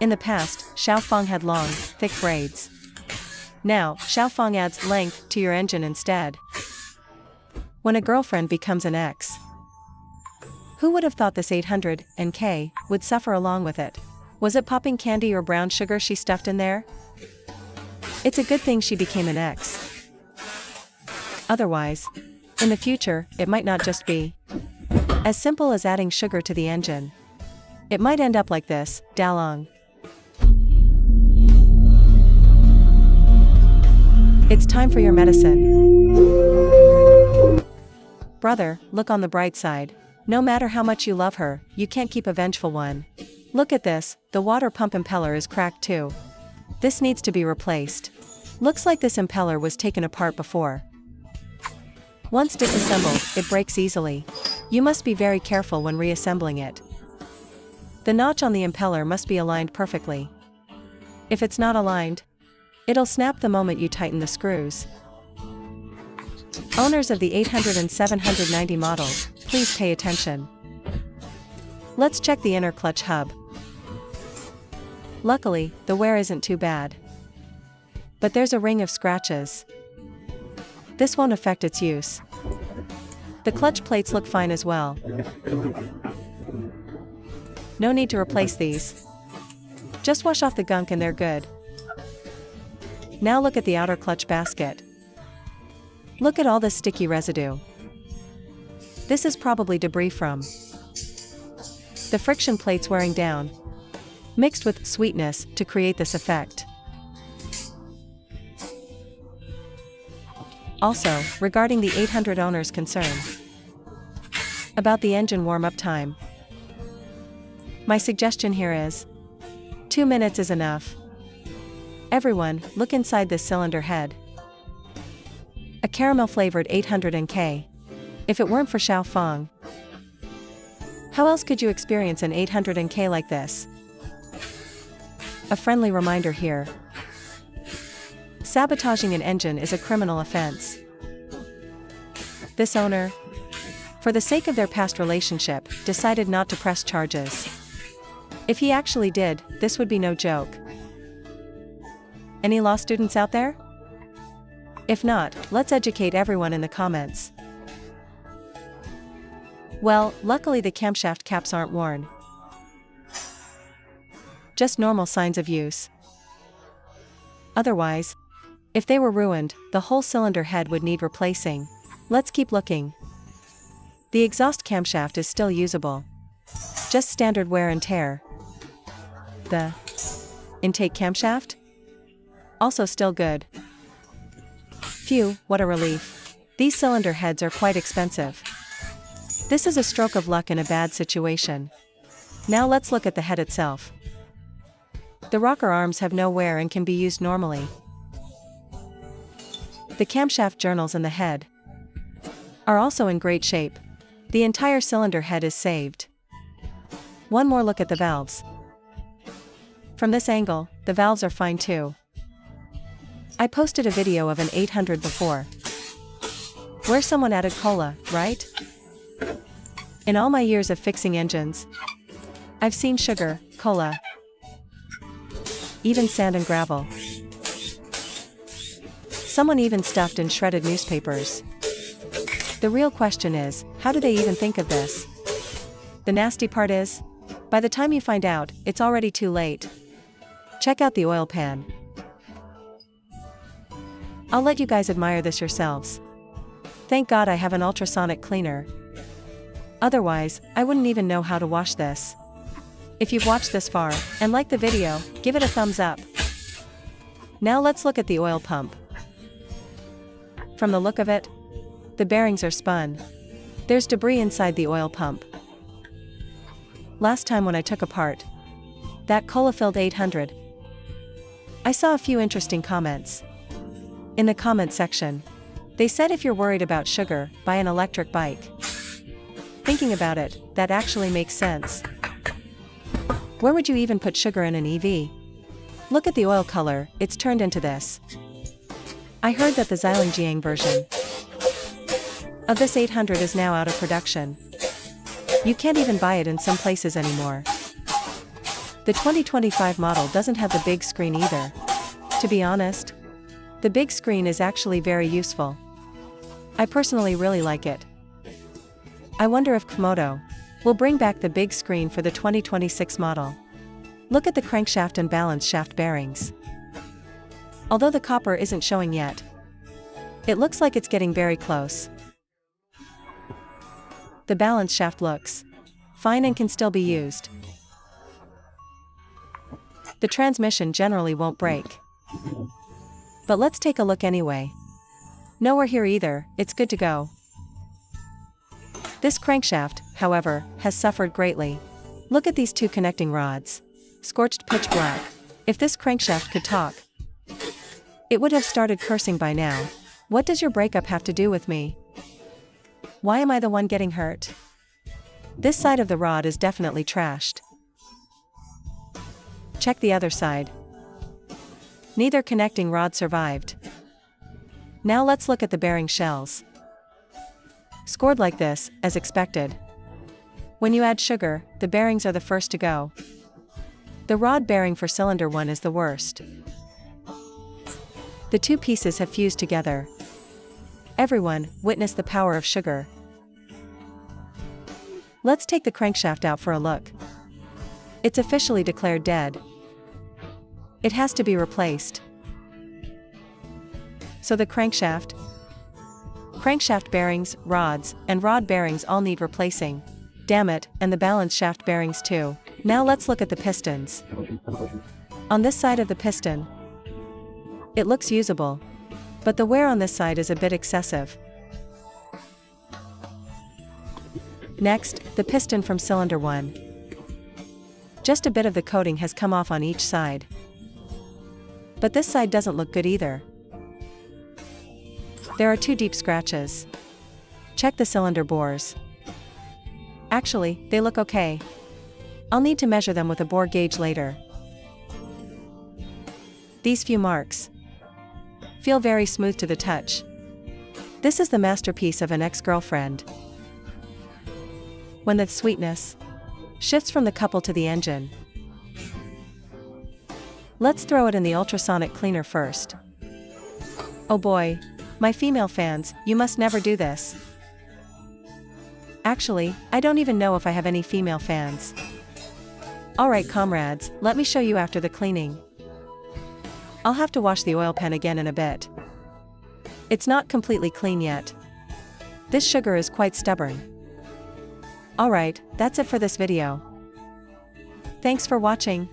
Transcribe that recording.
In the past, Xiaofeng had long, thick braids. Now, Xiaofeng adds length to your engine instead. When a girlfriend becomes an ex. Who would have thought this 800K would suffer along with it? Was it popping candy or brown sugar she stuffed in there? It's a good thing she became an ex. Otherwise, in the future, it might not just be as simple as adding sugar to the engine. It might end up like this, Dalong. It's time for your medicine. Brother, look on the bright side. No matter how much you love her, you can't keep a vengeful one. Look at this, the water pump impeller is cracked too. This needs to be replaced. Looks like this impeller was taken apart before. Once disassembled, it breaks easily. You must be very careful when reassembling it. The notch on the impeller must be aligned perfectly. If it's not aligned, it'll snap the moment you tighten the screws. Owners of the 800 and 790 models, please pay attention. Let's check the inner clutch hub. Luckily, the wear isn't too bad. But there's a ring of scratches. This won't affect its use. The clutch plates look fine as well. No need to replace these. Just wash off the gunk and they're good. Now look at the outer clutch basket. Look at all this sticky residue. This is probably debris from the friction plates wearing down, mixed with sweetness to create this effect. Also, regarding the 800 owner's concern about the engine warm-up time, my suggestion here is 2 minutes is enough. Everyone, look inside this cylinder head. A caramel-flavored 800K. If it weren't for Xiaofeng, how else could you experience an 800K like this? A friendly reminder here. Sabotaging an engine is a criminal offense. This owner, for the sake of their past relationship, decided not to press charges. If he actually did, this would be no joke. Any law students out there? If not, let's educate everyone in the comments. Well, luckily the camshaft caps aren't worn. Just normal signs of use. Otherwise, if they were ruined, the whole cylinder head would need replacing. Let's keep looking. The exhaust camshaft is still usable. Just standard wear and tear. The intake camshaft? Also still good. Phew, what a relief. These cylinder heads are quite expensive. This is a stroke of luck in a bad situation. Now let's look at the head itself. The rocker arms have no wear and can be used normally. The camshaft journals in the head are also in great shape. The entire cylinder head is saved. One more look at the valves. From this angle, the valves are fine too. I posted a video of an 800 before, where someone added cola, right? In all my years of fixing engines, I've seen sugar, cola, even sand and gravel. Someone even stuffed in shredded newspapers. The real question is, how do they even think of this? The nasty part is, by the time you find out, it's already too late. Check out the oil pan. I'll let you guys admire this yourselves. Thank God I have an ultrasonic cleaner. Otherwise, I wouldn't even know how to wash this. If you've watched this far, and liked the video, give it a thumbs up. Now let's look at the oil pump. From the look of it, the bearings are spun. There's debris inside the oil pump. Last time when I took apart that cola-filled 800, I saw a few interesting comments. In the comment section, they said if you're worried about sugar, buy an electric bike. Thinking about it, that actually makes sense. Where would you even put sugar in an EV? Look at the oil color, it's turned into this. I heard that the Xilingjiang version of this 800 is now out of production. You can't even buy it in some places anymore. The 2025 model doesn't have the big screen either. To be honest, the big screen is actually very useful. I personally really like it. I wonder if CFMOTO will bring back the big screen for the 2026 model. Look at the crankshaft and balance shaft bearings. Although the copper isn't showing yet, it looks like it's getting very close. The balance shaft looks fine and can still be used. The transmission generally won't break. But let's take a look anyway. Nowhere here either, it's good to go. This crankshaft, however, has suffered greatly. Look at these two connecting rods. Scorched pitch black. If this crankshaft could talk, it would have started cursing by now. What does your breakup have to do with me? Why am I the one getting hurt? This side of the rod is definitely trashed. Check the other side. Neither connecting rod survived. Now let's look at the bearing shells. Scored like this, as expected. When you add sugar, the bearings are the first to go. The rod bearing for cylinder 1 is the worst. The two pieces have fused together. Everyone, witness the power of sugar. Let's take the crankshaft out for a look. It's officially declared dead. It has to be replaced. So the crankshaft bearings, rods, and rod bearings all need replacing. Damn it, and the balance shaft bearings too. Now let's look at the pistons. On this side of the piston, it looks usable, but the wear on this side is a bit excessive. Next, the piston from cylinder 1. Just a bit of the coating has come off on each side. But this side doesn't look good either. There are two deep scratches. Check the cylinder bores. Actually, they look okay. I'll need to measure them with a bore gauge later. These few marks feel very smooth to the touch. This is the masterpiece of an ex-girlfriend. When the sweetness shifts from the couple to the engine. Let's throw it in the ultrasonic cleaner first. Oh boy, my female fans, you must never do this. Actually, I don't even know if I have any female fans. Alright comrades, let me show you after the cleaning. I'll have to wash the oil pan again in a bit. It's not completely clean yet. This sugar is quite stubborn. Alright, that's it for this video. Thanks for watching.